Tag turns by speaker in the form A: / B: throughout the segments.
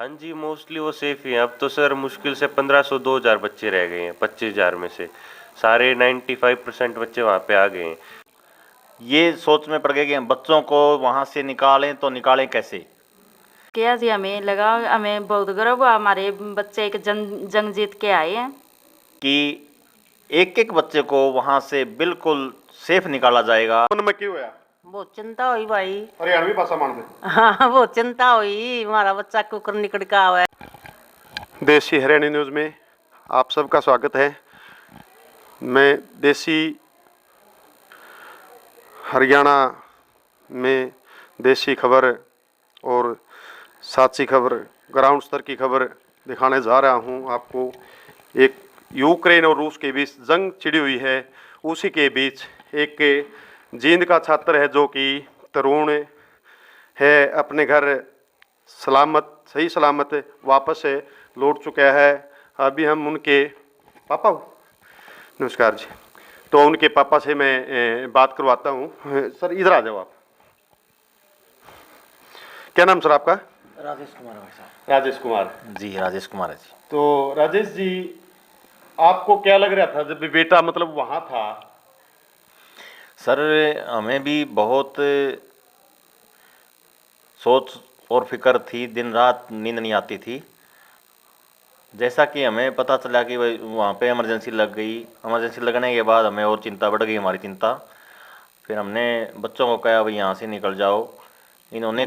A: हाँ जी, मोस्टली वो सेफ ही हैं। अब तो सर मुश्किल से 1500 2000 बच्चे रह गए हैं 25,000 में से। सारे 95% बच्चे वहाँ पे आ गए हैं।
B: ये सोच में पड़ गए कि हम बच्चों को वहाँ से निकालें तो निकालें कैसे।
C: क्या जी, हमें लगा, हमें बहुत गर्व हुआ, हमारे बच्चे एक जंग जीत के आए हैं
B: कि एक एक बच्चे को वहाँ से बिल्कुल सेफ निकाला जाएगा।
D: मन में क्यों होया?
E: बहुत चिंता हुई भाई।
D: हरियाणवी भाषा मान दे।
E: हाँ बहुत चिंता हुई, हमारा बच्चा कुकर निकल का हुआ है।
D: देसी हरियाणी न्यूज़ में आप सबका स्वागत है। मैं देसी हरियाणा में देसी खबर और साची खबर, ग्राउंड स्तर की खबर दिखाने जा रहा हूं आपको। एक यूक्रेन और रूस के बीच जंग छिड़ी हुई है, उसी के बीच एक जींद का छात्र है जो कि तरुण है, अपने घर सही सलामत वापस लौट चुका है। अभी हम उनके पापा, नमस्कार जी, तो उनके पापा से मैं बात करवाता हूँ। सर इधर आ जाओ आप। क्या नाम सर आपका?
E: राजेश कुमार भाई साहब।
D: राजेश कुमार
B: जी, राजेश कुमार है जी।
D: तो राजेश जी, आपको क्या लग रहा था जब बेटा मतलब वहाँ था?
B: सर हमें भी बहुत सोच और फिक्र थी, दिन रात नींद नहीं आती थी। जैसा कि हमें पता चला कि भाई वहाँ पे इमरजेंसी लग गई, इमरजेंसी लगने के बाद हमें और चिंता बढ़ गई, हमारी चिंता। फिर हमने बच्चों को कहा भाई यहाँ से निकल जाओ। इन्होंने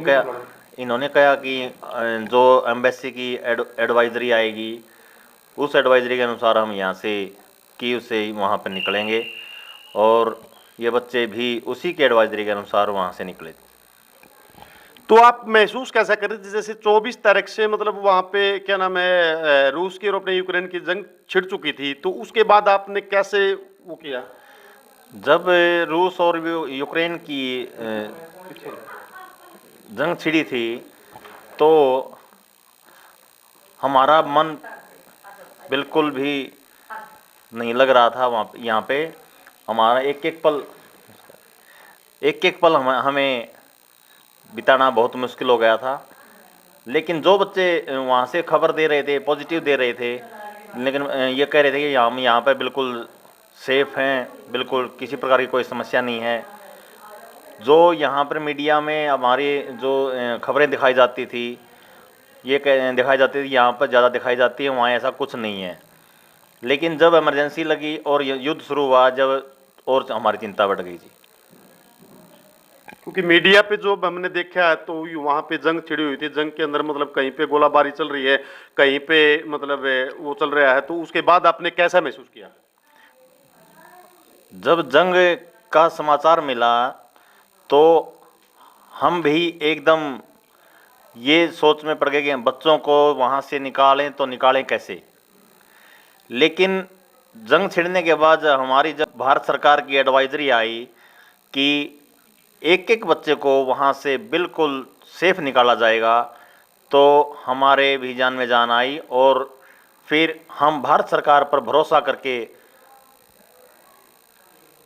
B: कहा कि जो एम्बेसी की एडवाइजरी आएगी उस एडवाइजरी के अनुसार हम यहाँ से कीव से वहाँ पर निकलेंगे, और ये बच्चे भी उसी के एडवाइजरी के अनुसार वहाँ से निकले।
D: तो आप महसूस कैसा कर रहे थे जैसे 24 तारीख से मतलब वहाँ पे क्या नाम है रूस की और अपने यूक्रेन की जंग छिड़ चुकी थी, तो उसके बाद आपने कैसे वो किया?
B: जब रूस और यूक्रेन की जंग छिड़ी थी तो हमारा मन बिल्कुल भी नहीं लग रहा था वहाँ यहाँ पे। हमारा एक एक पल हमें बिताना बहुत मुश्किल हो गया था। लेकिन जो बच्चे वहाँ से खबर दे रहे थे, पॉजिटिव दे रहे थे, लेकिन ये कह रहे थे कि हम यहाँ पे बिल्कुल सेफ हैं, बिल्कुल किसी प्रकार की कोई समस्या नहीं है। जो यहाँ पर मीडिया में हमारी जो खबरें दिखाई जाती थी, ये दिखाई जाती थी यहाँ पर ज़्यादा दिखाई जाती है, वहाँ ऐसा कुछ नहीं है। लेकिन जब इमरजेंसी लगी और युद्ध शुरू हुआ, जब और हमारी चिंता बढ़ गई जी।
D: क्योंकि मीडिया पे जो हमने देखा है तो वहाँ पे जंग छिड़ी हुई थी, जंग के अंदर मतलब कहीं पे गोलाबारी चल रही है, कहीं पे मतलब वो चल रहा है, तो उसके बाद आपने कैसा महसूस किया?
B: जब जंग का समाचार मिला तो हम भी एकदम ये सोच में पड़ गए कि हम बच्चों को वहाँ से निकालें तो निकालें कैसे। लेकिन जंग छिड़ने के बाद हमारी जब भारत सरकार की एडवाइजरी आई कि एक एक बच्चे को वहाँ से बिल्कुल सेफ निकाला जाएगा, तो हमारे भी जान में जान आई। और फिर हम भारत सरकार पर भरोसा करके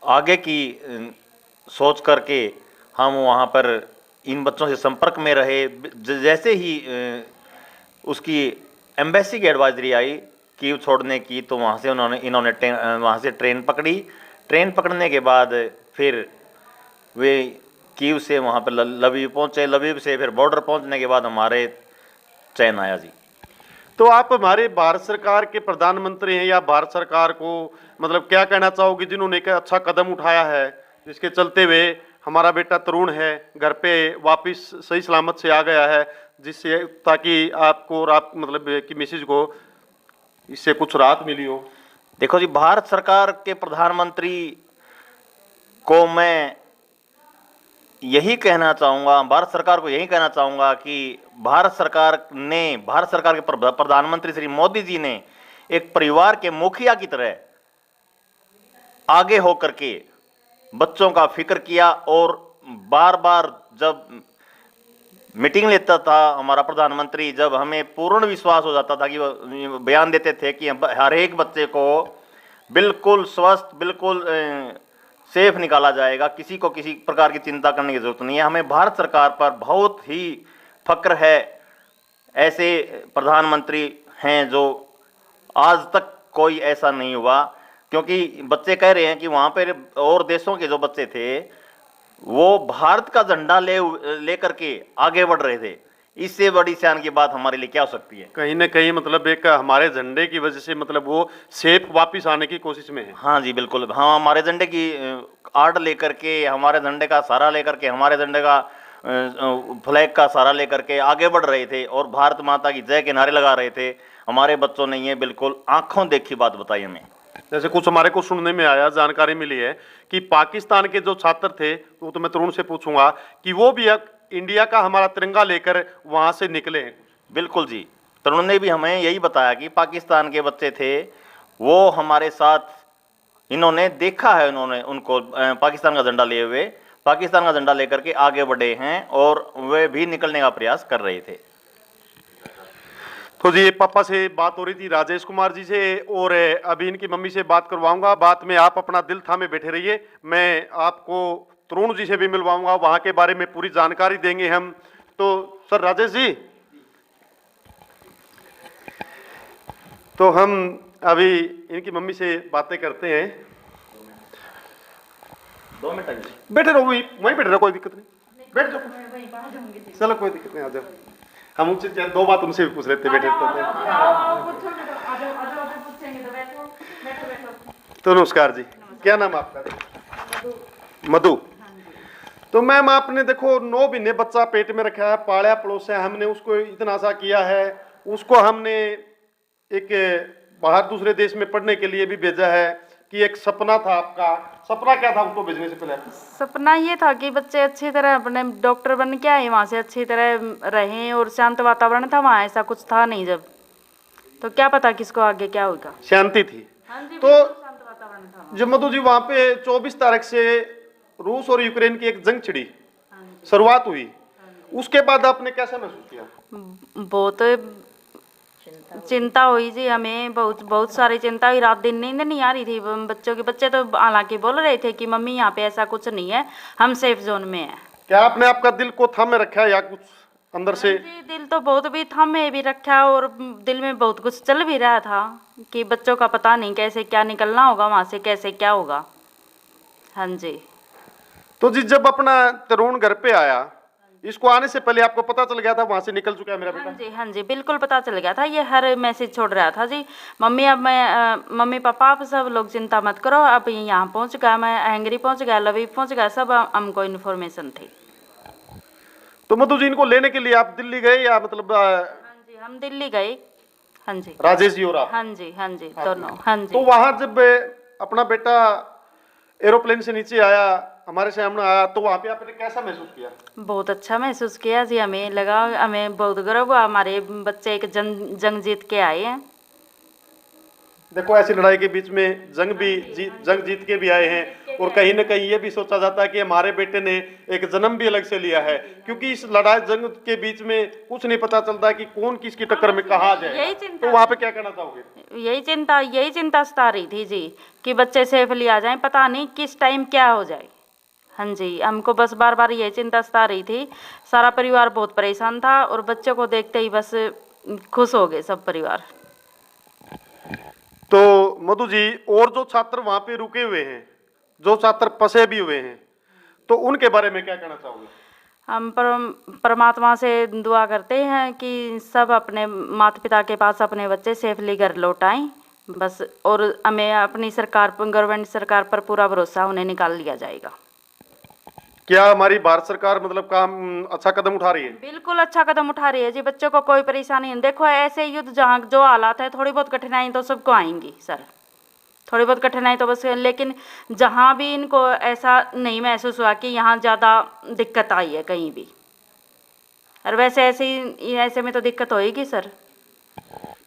B: आगे की सोच करके हम वहाँ पर इन बच्चों से संपर्क में रहे। जैसे ही उसकी एम्बेसी की एडवाइजरी आई कीव छोड़ने की, तो वहाँ से इन्होंने वहाँ से ट्रेन पकड़ी। ट्रेन पकड़ने के बाद फिर वे कीव से वहाँ पर लवीव पहुँचे। लवीव से फिर बॉर्डर पहुँचने के बाद हमारे चैन आया जी।
D: तो आप हमारे भारत सरकार के प्रधानमंत्री हैं, या भारत सरकार को मतलब क्या कहना चाहोगे जिन्होंने एक अच्छा कदम उठाया है, जिसके चलते हुए हमारा बेटा तरुण है घर पे वापस सही सलामत से आ गया है, जिससे ताकि आपको और आप मतलब कि मिसेज को इससे कुछ राहत मिली हो?
B: देखो जी, भारत सरकार के प्रधानमंत्री को मैं यही कहना चाहूँगा, भारत सरकार को यही कहना चाहूँगा कि भारत सरकार के प्रधानमंत्री श्री मोदी जी ने एक परिवार के मुखिया की तरह आगे होकर के बच्चों का फिक्र किया। और बार बार जब मीटिंग लेता था हमारा प्रधानमंत्री, जब हमें पूर्ण विश्वास हो जाता था कि वो बयान देते थे कि हर एक बच्चे को बिल्कुल स्वस्थ, बिल्कुल सेफ निकाला जाएगा, किसी को किसी प्रकार की चिंता करने की जरूरत नहीं है। हमें भारत सरकार पर बहुत ही फक्र है ऐसे प्रधानमंत्री हैं जो आज तक कोई ऐसा नहीं हुआ, क्योंकि बच्चे कह रहे हैं कि वहाँ पर और देशों के जो बच्चे थे वो भारत का झंडा ले करके आगे बढ़ रहे थे। इससे बड़ी शान की बात हमारे लिए क्या हो सकती है?
D: कहीं ना कहीं मतलब एक हमारे झंडे की वजह से मतलब वो सेफ वापस आने की कोशिश में है।
B: हाँ जी बिल्कुल, हाँ, हमारे झंडे की आड़ लेकर के, हमारे झंडे का सहारा लेकर के, हमारे झंडे का फ्लैग का सहारा लेकर के आगे बढ़ रहे थे और भारत माता की जय के नारे लगा रहे थे। हमारे बच्चों ने ये बिल्कुल आंखों देखी बात बताई हमें।
D: जैसे कुछ हमारे को सुनने में आया, जानकारी मिली है कि पाकिस्तान के जो छात्र थे, वो तो मैं तरुण से पूछूंगा कि वो भी इंडिया का हमारा तिरंगा लेकर वहां से निकले हैं।
B: बिल्कुल जी, तरुण ने भी हमें यही बताया कि पाकिस्तान के बच्चे थे, वो हमारे साथ, इन्होंने देखा है, उन्होंने उनको पाकिस्तान का झंडा लिए हुए, पाकिस्तान का झंडा लेकर के आगे बढ़े हैं और वे भी निकलने का प्रयास कर रहे थे।
D: तो जी पापा से बात हो रही थी राजेश कुमार जी से, और अभी इनकी मम्मी से बात करवाऊंगा। बात में आप अपना दिल थामे बैठे रहिए, मैं आपको तरुण जी से भी मिलवाऊंगा, वहां के बारे में पूरी जानकारी देंगे हम। तो सर राजेश जी, तो हम अभी इनकी मम्मी से बातें करते हैं।
B: 2 मिनट
D: बैठे रहो, वहीं बैठे रहो, कोई दिक्कत नहीं, बैठ जाओ, चलो कोई दिक्कत नहीं, आ जाओ। हम उनसे 2 बात उनसे भी पूछ लेते बैठे तो नमस्कार जी, क्या नाम आपका? मधु। तो मैम आपने देखो 9 महीने बच्चा पेट में रखा है, पाला पड़ोसा है, हमने उसको इतना सा किया है, उसको हमने एक बाहर दूसरे देश में पढ़ने के लिए भी भेजा है कि एक सपना था आपका, सपना क्या था उसको भेजने से पहले?
C: सपना ये था कि बच्चे अच्छी तरह अपने डॉक्टर बन के आए, वहाँ से अच्छी तरह रहें और शांत वातावरण था वहाँ, ऐसा कुछ था नहीं जब, तो क्या पता किसको आगे क्या होगा।
D: शांति थी।
C: हाँ जी,
D: तो
C: शांत वातावरण था।
D: जब मधु जी वहां पे 24 तारीख से रूस और यूक्रेन की एक जंग छिड़ी, शुरुआत हुई, उसके बाद आपने कैसा महसूस किया?
C: बहुत चिंता हुई जी, हमें बहुत सारी चिंता हुई, रात दिन नींद नहीं आ रही थी बच्चों के। बच्चे तो हालांकि बोल रहे थे कि मम्मी यहाँ पे ऐसा कुछ नहीं है, हम सेफ जोन में हैं।
D: क्या आपने आपका दिल को थामे रखा है या कुछ अंदर से?
C: जी, दिल तो बहुत भी थामे भी रखा और दिल में बहुत कुछ चल भी रहा था कि बच्चों का पता नहीं कैसे क्या निकलना होगा वहाँ से, कैसे क्या होगा। हाँ जी।
D: तो जी जब अपना तरुण घर पे आया, इसको आने से पहले आपको पता चल गया था वहां से निकल चुका है मेरा बेटा?
C: हाँ जी, हाँ जी, बिल्कुल पता चल गया था, ये हर मैसेज छोड़ रहा था जी, मम्मी अब मैं मम्मी पापा आप सब लोग चिंता मत करो, अब यहाँ पहुँच गया, मैं हंगरी पहुँच गया, लवी पहुँच गया, सब हमको इन्फॉर्मेशन थी।
D: तो मधु जी इनको लेने के लिए आप दिल्ली गए या मतलब?
C: हाँ जी, हम दिल्ली गए। हाँ जी,
D: राजेश जी और आप?
C: हाँ जी, हाँ जी, दोनों। हाँ जी।
D: तो वहां जब अपना बेटा एरोप्लेन से नीचे आया, हमारे सामने आया, तो वहां पे आपने कैसा महसूस किया?
C: बहुत अच्छा महसूस किया जी, हमें लगा, हमें बहुत गर्व हुआ, हमारे बच्चे एक जंग जीत के आए हैं।
D: देखो ऐसी लड़ाई के बीच में जंग जीत के भी आए हैं, और कहीं ना कहीं ये भी सोचा जाता है कि हमारे बेटे ने एक जन्म भी अलग से लिया है, क्योंकि इस लड़ाई जंग के बीच में कुछ नहीं पता चलता कि कौन किसकी टक्कर में कहाँ जाए।
C: यही चिंता,
D: तो वहाँ पे क्या कहना चाहोगे?
C: यही चिंता सता रही थी जी कि बच्चे सेफली आ जाएं, पता नहीं किस टाइम क्या हो जाए। हाँ जी, हमको बस बार बार यही चिंता सता रही थी, सारा परिवार बहुत परेशान था और बच्चों को देखते ही बस खुश हो गए सब परिवार।
D: तो मधु जी और जो छात्र वहां पे रुके हुए हैं, जो छात्र फंसे भी हुए हैं, तो उनके बारे में क्या कहना चाहोगे?
C: हम परमात्मा से दुआ करते हैं कि सब अपने माता पिता के पास अपने बच्चे सेफली घर लौट आएं बस, और हमें अपनी सरकार पर, गवर्नमेंट सरकार पर पूरा भरोसा, उन्हें निकाल लिया जाएगा।
D: क्या हमारी भारत सरकार मतलब काम अच्छा कदम उठा रही है?
C: बिल्कुल अच्छा कदम उठा रही है जी, बच्चों को कोई परेशानी नहीं। देखो ऐसे युद्ध जहाँ जो हालात है, थोड़ी बहुत कठिनाई तो सबको आएंगी सर, थोड़ी बहुत कठिनाई तो बस, लेकिन जहाँ भी इनको ऐसा नहीं महसूस हुआ कि यहाँ ज़्यादा दिक्कत आई है कहीं भी, और वैसे ऐसे में तो दिक्कत होएगी सर।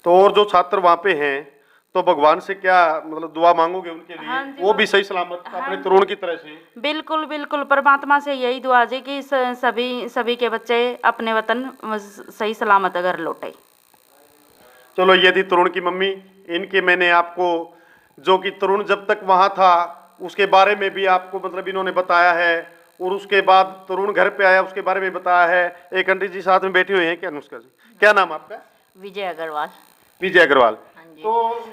D: तो और जो छात्र वहाँ पे हैं, तो भगवान से क्या मतलब दुआ मांगोगे उनके लिए?
C: हाँ जी,
D: वो भी सही सलामत अपने तरुण की तरह से?
C: बिल्कुल बिल्कुल, परमात्मा से यही दुआ जी कि सभी के बच्चे अपने वतन सही सलामत घर लौटे।
D: चलो ये थी तरुण की मम्मी। इनके मैंने आपको जो कि तरुण जब तक वहाँ था उसके बारे में भी आपको मतलब इन्होंने बताया है, और उसके बाद तरुण घर पे आया, उसके बारे में बताया है। एक आंटी जी साथ में बैठी हुई हैं, क्या अनुष्का जी, क्या नाम आपका?
E: विजय अग्रवाल।
D: विजय अग्रवाल।
E: हाँ जी।
D: तो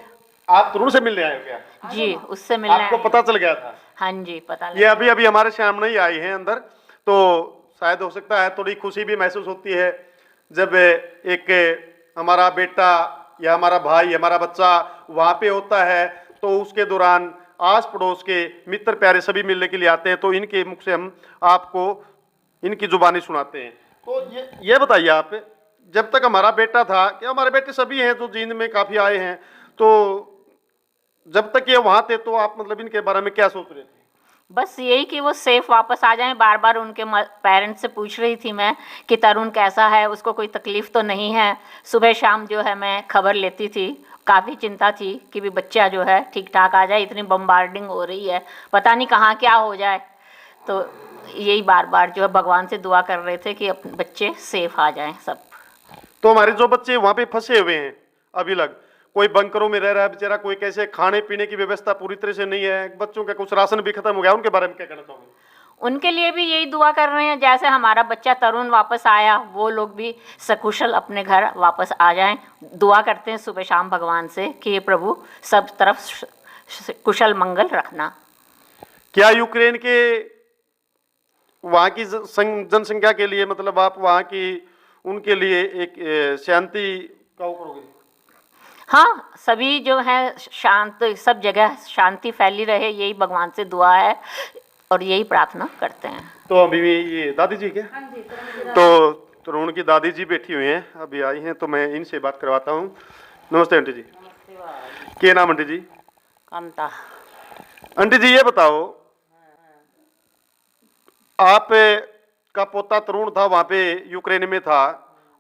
D: आप तरुण से मिलने आए हो क्या?
E: जी, उससे मिलने
D: आपको
E: आए।
D: पता चल गया था?
E: हाँ जी, पता
D: ये
E: लगा।
D: अभी अभी हमारे सामने ही आई हैं अंदर, तो शायद हो सकता है थोड़ी खुशी भी महसूस होती है जब एक हमारा बेटा या हमारा भाई, हमारा बच्चा वहाँ पे होता है, तो उसके दौरान आस पड़ोस के मित्र प्यारे सभी मिलने के लिए आते हैं, तो इनके मुख से हम आपको इनकी जुबानी सुनाते हैं। तो ये बताइए आप, जब तक हमारा बेटा था, क्या हमारे बेटे सभी हैं जो जींद में काफ़ी आए हैं, तो जब तक ये वहाँ थे तो आप मतलब इनके बारे में क्या सोच रहे थे?
E: बस यही कि वो सेफ वापस आ जाएं। बार बार उनके पेरेंट्स से पूछ रही थी मैं कि तरुण कैसा है, उसको कोई तकलीफ़ तो नहीं है। सुबह शाम जो है मैं खबर लेती थी, काफ़ी चिंता थी कि भी बच्चा जो है ठीक ठाक आ जाए। इतनी बम्बार्डिंग हो रही है, पता नहीं कहाँ क्या हो जाए। तो यही बार बार जो है भगवान से दुआ कर रहे थे कि अपने बच्चे सेफ आ जाएं सब।
D: तो हमारे जो बच्चे वहाँ पे फंसे हुए हैं अभी लग, कोई बंकरों में रह रहा है बेचारा, कोई कैसे खाने पीने की व्यवस्था पूरी तरह से नहीं है, बच्चों का कुछ राशन भी खत्म हो गया, उनके बारे में क्या कहना चाहोगे?
E: उनके लिए भी यही दुआ कर रहे हैं, जैसे हमारा बच्चा तरुण वापस आया, वो लोग भी सकुशल अपने घर वापस आ जाएं। दुआ करते हैं सुबह शाम भगवान से कि ये प्रभु सब तरफ कुशल मंगल रखना। क्या
D: यूक्रेन के वहाँ की जनसंख्या के लिए मतलब आप वहाँ की उनके लिए एक शांति का वो करोगे?
E: हाँ, सभी जो है शांत, सब जगह शांति फैली रहे, यही भगवान से दुआ है और यही प्रार्थना करते हैं। तो
D: अभी ये दादी जी क्या? तो तरुण की दादी जी बैठी हुई हैं, अभी आई हैं, तो मैं इनसे बात करवाता हूँ। नमस्ते आंटी जी। क्या नाम आंटी जी?
E: कांता।
D: आंटी जी ये बताओ, आप का पोता तरुण था वहाँ पे यूक्रेन में था,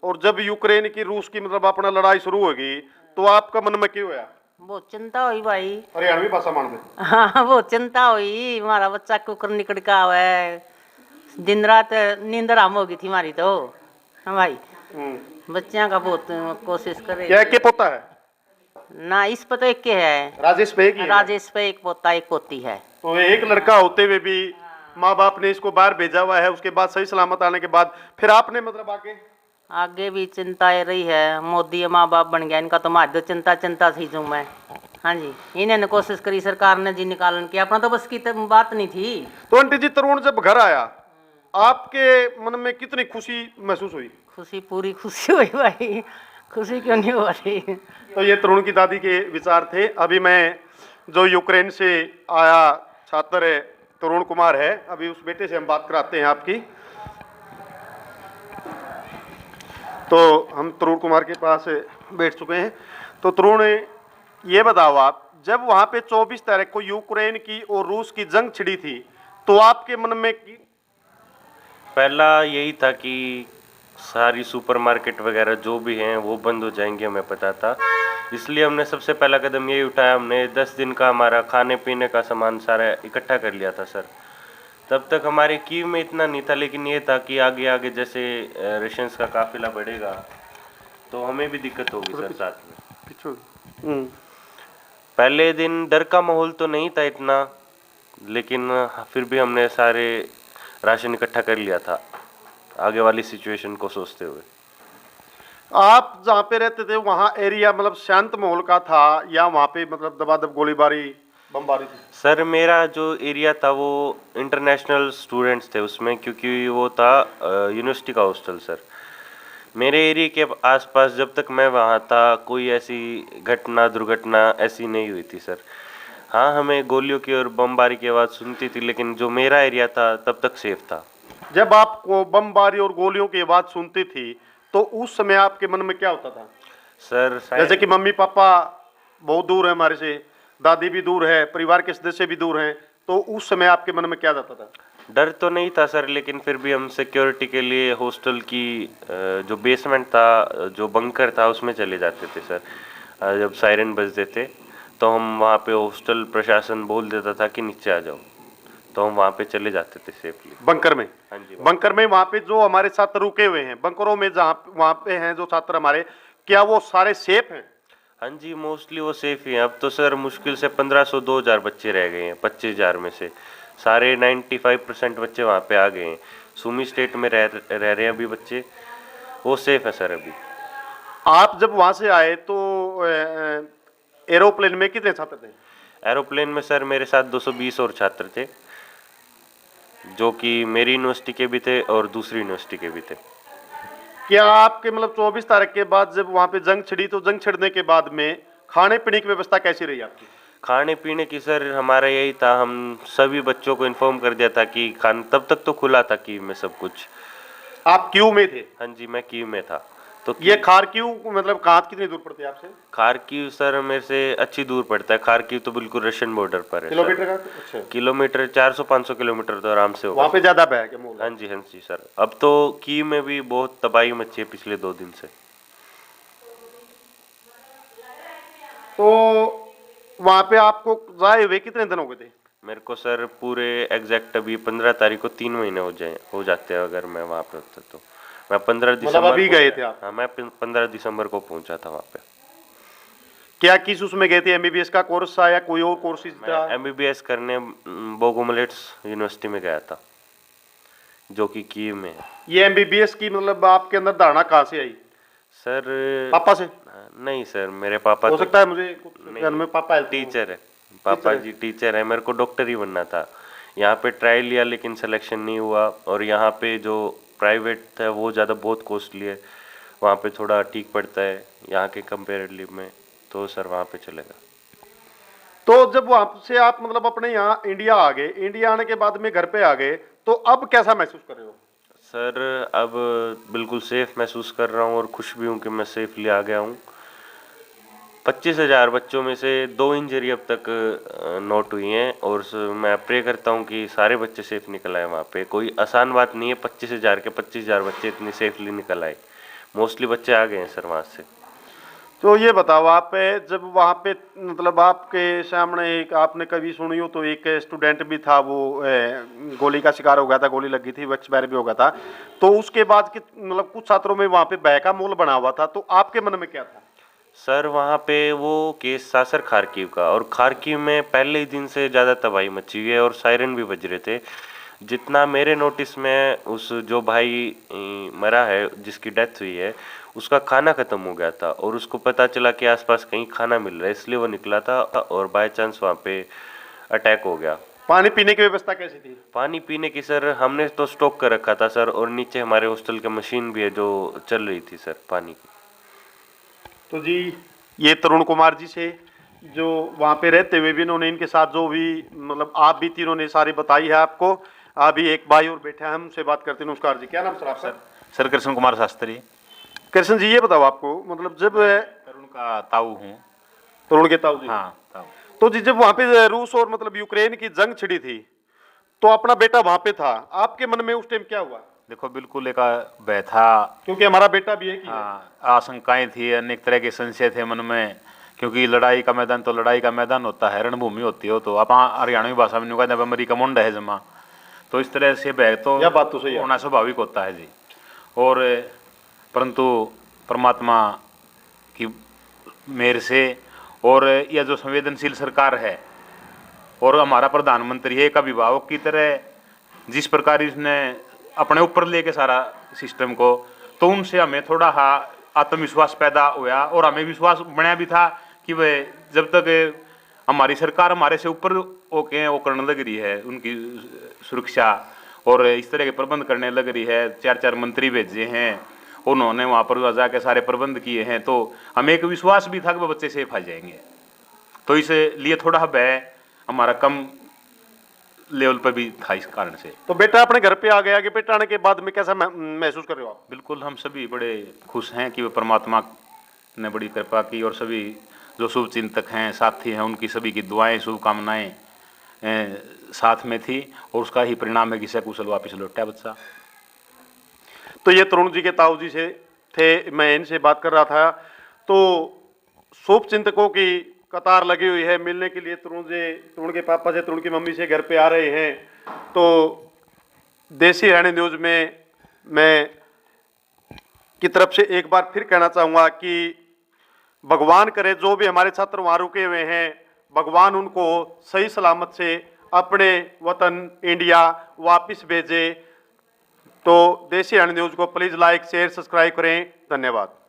D: और जब यूक्रेन की रूस की मतलब अपना लड़ाई शुरू होगी तो आपका मन में क्यों होया?
E: बहुत चिंता हुई भाई।
D: हरियाणवी भाषा मान दे।
E: हाँ, बहुत चिंता हुई। हमारा बच्चा कुकर निकल का आवे, दिन रात नींद हराम हो गई थी हमारी तो। हाँ भाई, बच्चियां का बहुत कोशिश करे।
D: क्या के पोता है?
E: ना, इस पे तो एक के है,
D: राजेश पे एक ही है।
E: राजेश पे एक पोता एक पोती है।
D: तो एक लड़का होते हुए भी माँ बाप ने इसको बाहर भेजा हुआ है, उसके बाद सही सलामत आने के बाद फिर आपने मतलब
E: आगे भी चिंता रही है। मोदी माँ बाप बन गया, इनका तो माध्य चिंता थी जो मैं। हाँ जी, इन्होंने कोशिश करी, सरकार ने जी निकालन किया, अपना तो बस की बात नहीं थी।
D: तो आंटी जी तरुण जब घर आया, आपके मन में कितनी खुशी महसूस हुई?
E: खुशी, पूरी खुशी हुई भाई, खुशी क्यों नहीं हो रही।
D: तो ये तरुण की दादी के विचार थे। अभी मैं जो यूक्रेन से आया छात्र तरुण कुमार है, अभी उस बेटे से हम बात कराते हैं आपकी। तो हम तरुण कुमार के पास बैठ चुके हैं। तो तरुण, ये बताओ आप, जब वहाँ पे 24 तारीख को यूक्रेन की और रूस की जंग छिड़ी थी, तो आपके मन में
A: पहला यही था कि सारी सुपरमार्केट वगैरह जो भी हैं वो बंद हो जाएंगे, हमें पता था। इसलिए हमने सबसे पहला कदम यही उठाया, हमने 10 दिन का हमारा खाने पीने का सामान सारा इकट्ठा कर लिया था सर। तब तक हमारे कीव में इतना नहीं था, लेकिन ये था कि आगे आगे जैसे रेशंस का काफिला बढ़ेगा तो हमें भी दिक्कत होगी सर साथ में। पहले दिन डर का माहौल तो नहीं था इतना, लेकिन फिर भी हमने सारे राशन इकट्ठा कर लिया था आगे वाली सिचुएशन को सोचते हुए।
D: आप जहाँ पे रहते थे वहाँ एरिया मतलब शांत माहौल का था या वहाँ पे मतलब दबादब गोलीबारी बमबारी थी?
A: सर मेरा जो एरिया था वो इंटरनेशनल स्टूडेंट्स थे उसमें, क्योंकि वो था यूनिवर्सिटी का हॉस्टल सर। मेरे एरिया के आसपास जब तक मैं वहाँ था कोई ऐसी घटना दुर्घटना ऐसी नहीं हुई थी सर। हाँ, हमें गोलियों की और बमबारी की आवाज़ सुनती थी, लेकिन जो मेरा एरिया था तब तक सेफ था।
D: जब आपको बमबारी और गोलियों की आवाज़ सुनती थी तो उस समय आपके मन में क्या होता था
A: सर?
D: जैसे कि मम्मी पापा बहुत दूर है हमारे से, दादी भी दूर है, परिवार के सदस्य भी दूर हैं, तो उस समय आपके मन में क्या जाता था?
A: डर तो नहीं था सर, लेकिन फिर भी हम सिक्योरिटी के लिए हॉस्टल की जो बेसमेंट था, जो बंकर था, उसमें चले जाते थे सर। जब सायरन बजते थे तो हम वहाँ पे हॉस्टल प्रशासन बोल देता था कि नीचे आ जाओ, तो हम वहाँ पे चले जाते थे सेफली।
D: बंकर में?
A: हाँ जी,
D: बंकर में। वहाँ पे जो हमारे छात्र रुके हुए हैं बंकरों में, जहाँ वहाँ पे हैं जो छात्र हमारे, क्या वो सारे सेफ हैं?
A: हाँ जी, मोस्टली वो सेफ ही हैं। अब तो सर मुश्किल से 1500-2000 बच्चे रह गए हैं 25,000 में से। सारे 95% बच्चे वहाँ पे आ गए हैं। सुमी स्टेट में रह रहे हैं अभी बच्चे, वो सेफ है सर अभी।
D: आप जब वहाँ से आए तो एरोप्लेन में कितने छात्र थे?
A: एरोप्लेन में सर मेरे साथ 220 और छात्र थे, जो कि मेरी यूनिवर्सिटी के भी थे और दूसरी यूनिवर्सिटी के भी थे।
D: क्या आपके मतलब 24 तारीख के बाद जब वहाँ पे जंग छिड़ी तो जंग छिड़ने के बाद में खाने पीने की व्यवस्था कैसी रही आपकी?
A: खाने पीने की सर हमारा यही था, हम सभी बच्चों को इन्फॉर्म कर दिया था कि खान तब तक तो खुला था कीव में सब कुछ।
D: आप क्यू में थे?
A: हाँ जी, मैं कीव में था। तो
D: ये खारकीव मतलब कहाँ कितनी दूर पड़ती है आपसे?
A: खारकीव सर मेरे से अच्छी दूर पड़ता है। खारकीव तो बिल्कुल रशियन बॉर्डर पर है सर।
D: किलोमीटर का? अच्छा।
A: किलोमीटर 400-500 किलोमीटर तो आराम से होगा।
D: वहाँ पे ज्यादा है क्या माहौल?
A: हाँ जी सर। अब तो कीव में भी बहुत तबाही मची है पिछले 2 दिन से।
D: तो वहाँ पे आपको जाए हुए कितने दिन हो गए थे?
A: मेरे को सर पूरे एग्जैक्ट अभी 15 तारीख को 3 महीने हो जाते हैं अगर मैं वहाँ पे होता तो। मैं 15 दिसंबर
D: अभी गए थे आप?
A: हाँ, मैं 15 दिसंबर को पहुंचा था वहाँ पे।
D: क्या किस उसमें गए थे? एमबीबीएस का कोर्स था या कोई और कोर्सेज
A: मैं
D: था?
A: एमबीबीएस करने बोगोमिलेट्स यूनिवर्सिटी में गया था, जो कि कीव में है।
D: ये एमबीबीएस की मतलब आपके अंदर धारणा कहाँ से आई?
A: सर
D: पापा से?
A: नहीं सर, मेरे पापा
D: हो
A: तो
D: सकता है मुझे कुछ घर में पापा है
A: टीचर है। पापा जी टीचर है, मेरे को डॉक्टर ही बनना था। यहाँ पे ट्राई लिया लेकिन सिलेक्शन नहीं हुआ, और यहाँ पे जो प्राइवेट था वो ज़्यादा बहुत कॉस्टली है, वहाँ पे थोड़ा ठीक पड़ता है यहाँ के कंपेरेटिव में, तो सर वहाँ पे चलेगा।
D: तो जब वहां से आप मतलब अपने यहाँ इंडिया आ गए, इंडिया आने के बाद में घर पे आ गए, तो अब कैसा महसूस कर रहे हो?
A: सर अब बिल्कुल सेफ महसूस कर रहा हूँ और खुश भी हूँ कि मैं सेफली आ गया हूँ। 25,000 बच्चों में से 2 इंजरी अब तक नोट हुई हैं, और मैं प्रे करता हूँ कि सारे बच्चे सेफ निकल आए। वहाँ पे कोई आसान बात नहीं है, 25,000 के 25,000 बच्चे इतनी सेफली निकल आए। मोस्टली बच्चे आ गए हैं सर वहाँ से।
D: तो ये बताओ, आप जब वहाँ पे मतलब आपके सामने एक आपने कभी सुनी हो तो एक स्टूडेंट भी था, वो गोली का शिकार हो गया था, गोली लगी थी, एक्सपायर भी हो गया था, तो उसके बाद कि मतलब कुछ छात्रों में वहाँ पे भय का माहौल बना हुआ था, तो आपके मन में क्या था?
A: सर वहाँ पे वो केस था सर खारकीव का, और खारकीव में पहले ही दिन से ज़्यादा तबाही मची हुई है और सायरन भी बज रहे थे। जितना मेरे नोटिस में उस जो भाई मरा है, जिसकी डेथ हुई है, उसका खाना ख़त्म हो गया था और उसको पता चला कि आसपास कहीं खाना मिल रहा है, इसलिए वो निकला था और बाय चांस वहाँ पे अटैक हो गया।
D: पानी पीने की व्यवस्था कैसी थी?
A: पानी पीने की सर हमने तो स्टॉक कर रखा था सर, और नीचे हमारे हॉस्टल की मशीन भी है जो चल रही थी सर पानी की।
D: तो जी ये तरुण कुमार जी से जो वहाँ पे रहते हुए भी इन्होंने इनके साथ जो भी मतलब आप भी तीनों ने सारी बताई है आपको। अभी एक भाई और बैठे हैं, हमसे बात करते हैं। नमस्कार जी, क्या नाम सर आपका?
F: सर कृष्ण कुमार शास्त्री।
D: कृष्ण जी ये बताओ, आपको मतलब जब
F: तरुण का ताऊ हूँ।
D: तरुण के ताऊ जी?
F: हाँ ताऊ।
D: तो जी जब वहाँ पे रूस और मतलब यूक्रेन की जंग छिड़ी थी तो अपना बेटा वहाँ पे था, आपके मन में उस टाइम क्या हुआ?
F: देखो बिल्कुल एक भय था,
D: क्योंकि हमारा बेटा भी है कि
F: आशंकाएं थी, अनेक तरह के संशय थे मन में, क्योंकि लड़ाई का मैदान तो लड़ाई का मैदान होता है, रणभूमि होती हो, तो आप हरियाणवी भाषा में कहते हैं मेरी का मुंड है जमा, तो इस तरह से भय तो
D: यह बात तो सही है,
F: होना स्वाभाविक होता है जी। और परंतु परमात्मा की मेहर से और यह जो संवेदनशील सरकार है और हमारा प्रधानमंत्री है एक अभिभावक की तरह, जिस प्रकार इसने अपने ऊपर लेके सारा सिस्टम को, तो उनसे हमें थोड़ा आत्मविश्वास पैदा हुआ और हमें विश्वास बनाया भी था कि वह जब तक हमारी सरकार हमारे से ऊपर होके वो करने लग रही है, उनकी सुरक्षा और इस तरह के प्रबंध करने लग रही है, 4-4 मंत्री भेजे हैं उन्होंने वहाँ पर जाके सारे प्रबंध किए हैं, तो हमें एक विश्वास भी था कि वो बच्चे सेफ आ जाएंगे। तो इसलिए थोड़ा भय हमारा कम लेवल पर भी था इस कारण से।
D: तो बेटा अपने घर पे आ गया, कि बेटा आने के बाद में कैसा महसूस कर रहे हो आप?
F: बिल्कुल हम सभी बड़े खुश हैं कि वो परमात्मा ने बड़ी कृपा की, और सभी जो शुभ चिंतक हैं, साथी हैं, उनकी सभी की दुआएं शुभकामनाएं साथ में थी, और उसका ही परिणाम है कि सकुशल वापस लौटा बच्चा।
D: तो ये तरुण जी के ताऊ जी से थे, मैं इनसे बात कर रहा था, तो शुभ चिंतकों की कतार लगी हुई है मिलने के लिए। तरुण के पापा से, तरुण की मम्मी से घर पे आ रहे हैं। तो देसी हरियाणा न्यूज़ में मैं की तरफ से एक बार फिर कहना चाहूँगा कि भगवान करे जो भी हमारे छात्र वहाँ रुके हुए हैं, भगवान उनको सही सलामत से अपने वतन इंडिया वापस भेजे। तो देसी हंड न्यूज़ को प्लीज़ लाइक शेयर सब्सक्राइब करें। धन्यवाद।